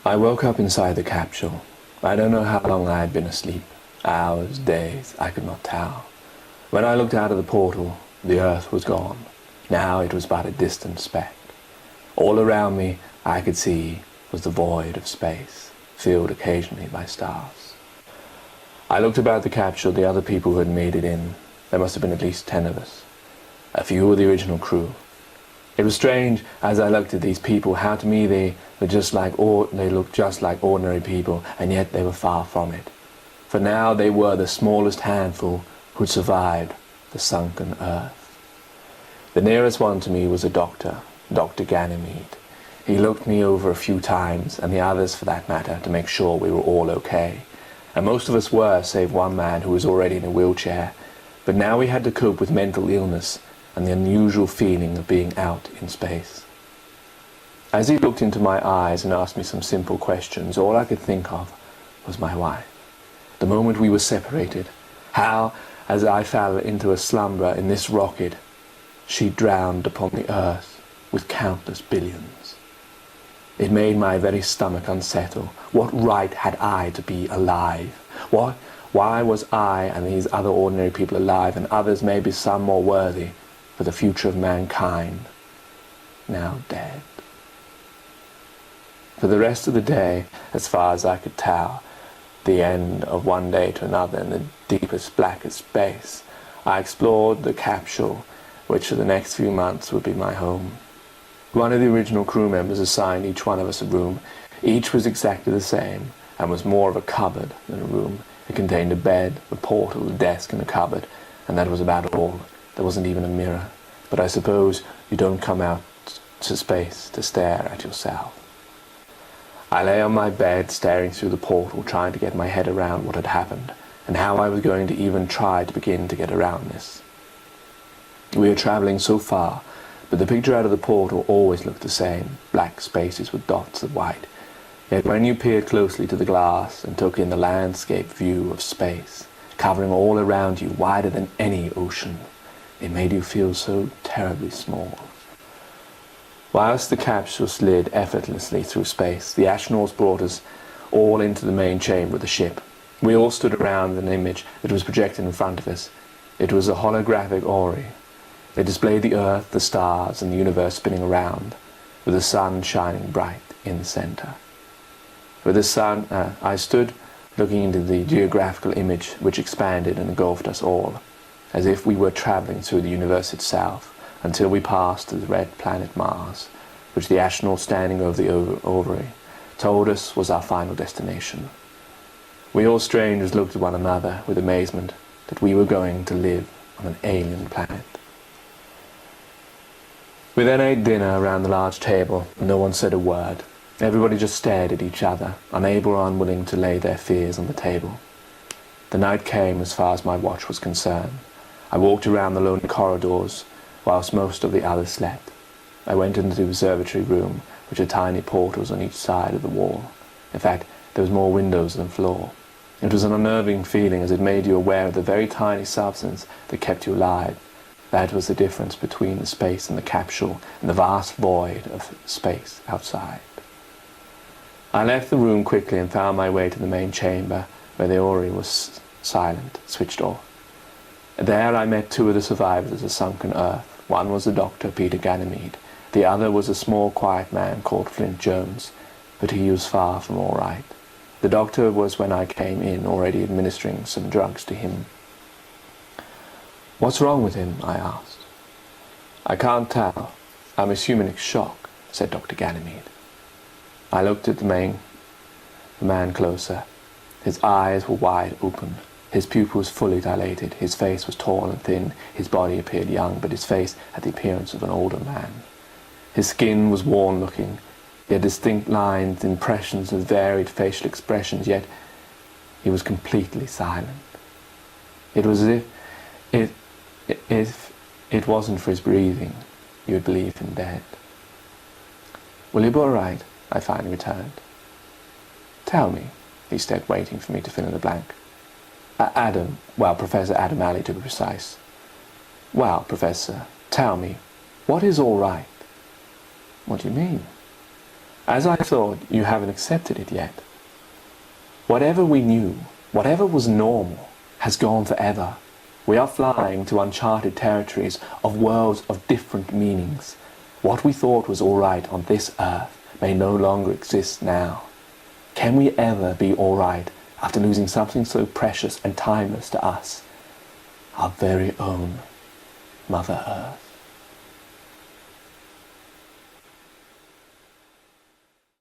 I woke up inside the capsule. I don't know how long I had been asleep. Hours, days, I could not tell. When I looked out of the portal, the earth was gone. Now it was but a distant speck. All around me, I could see, was the void of space, filled occasionally by stars. I looked about the capsule, the other people who had made it in. There must have been at least 10 of us. A few of the original crew. It was strange, as I looked at these people, how to me they looked just like ordinary people, and yet they were far from it. For now they were the smallest handful who had survived the sunken earth. The nearest one to me was a doctor, Dr. Ganymede. He looked me over a few times, and the others for that matter, to make sure we were all okay. And most of us were, save one man who was already in a wheelchair. But now we had to cope with mental illness and the unusual feeling of being out in space. As he looked into my eyes and asked me some simple questions, all I could think of was my wife. The moment we were separated, how, as I fell into a slumber in this rocket, she drowned upon the earth with countless billions. It made my very stomach unsettle. What right had I to be alive? Why was I and these other ordinary people alive, and others, maybe some more worthy, for the future of mankind, now dead? For the rest of the day, as far as I could tell, the end of one day to another in the deepest, blackest space, I explored the capsule, which for the next few months would be my home. One of the original crew members assigned each one of us a room. Each was exactly the same, and was more of a cupboard than a room. It contained a bed, a portal, a desk, and a cupboard, and that was about all. There wasn't even a mirror. But I suppose you don't come out to space to stare at yourself. I lay on my bed, staring through the portal, trying to get my head around what had happened, and how I was going to even try to begin to get around this. We were travelling so far, but the picture out of the portal always looked the same, black spaces with dots of white. Yet when you peered closely to the glass and took in the landscape view of space, covering all around you, wider than any ocean, it made you feel so terribly small. Whilst the capsule slid effortlessly through space, the astronauts brought us all into the main chamber of the ship. We all stood around an image that was projected in front of us. It was a holographic orrery. It displayed the Earth, the stars, and the universe spinning around, with the sun shining bright in the centre. With the sun, I stood looking into the geographical image which expanded and engulfed us all, as if we were travelling through the universe itself, until we passed to the red planet Mars, which the astronaut standing over the orrery told us was our final destination. We all strangers looked at one another with amazement that we were going to live on an alien planet. We then ate dinner around the large table, and no one said a word. Everybody just stared at each other, unable or unwilling to lay their fears on the table. The night came as far as my watch was concerned. I walked around the lonely corridors, whilst most of the others slept. I went into the observatory room, which had tiny portals on each side of the wall. In fact, there was more windows than floor. It was an unnerving feeling, as it made you aware of the very tiny substance that kept you alive. That was the difference between the space in the capsule and the vast void of space outside. I left the room quickly and found my way to the main chamber, where the orrery was silent, switched off. There I met two of the survivors of the sunken earth. One was the doctor, Dr. Ganymede. The other was a small, quiet man called Flint Jones, but he was far from all right. The doctor was, when I came in, already administering some drugs to him. "What's wrong with him?" I asked. "I can't tell. I'm assuming it's shock," said Dr. Ganymede. I looked at the man closer. His eyes were wide open. His pupils fully dilated. His face was tall and thin. His body appeared young, but his face had the appearance of an older man. His skin was worn-looking. He had distinct lines, impressions of varied facial expressions, yet he was completely silent. It was as if it wasn't for his breathing, you would believe him dead. "Will you be all right?" I finally returned. "Tell me," he said, waiting for me to fill in the blank. Professor Adam Alley, to be precise. "Well, Professor, tell me, what is all right?" "What do you mean?" As I thought, you haven't accepted it yet. Whatever we knew, whatever was normal, has gone forever. We are flying to uncharted territories of worlds of different meanings. What we thought was all right on this earth may no longer exist now. Can we ever be all right after losing something so precious and timeless to us? Our very own Mother Earth.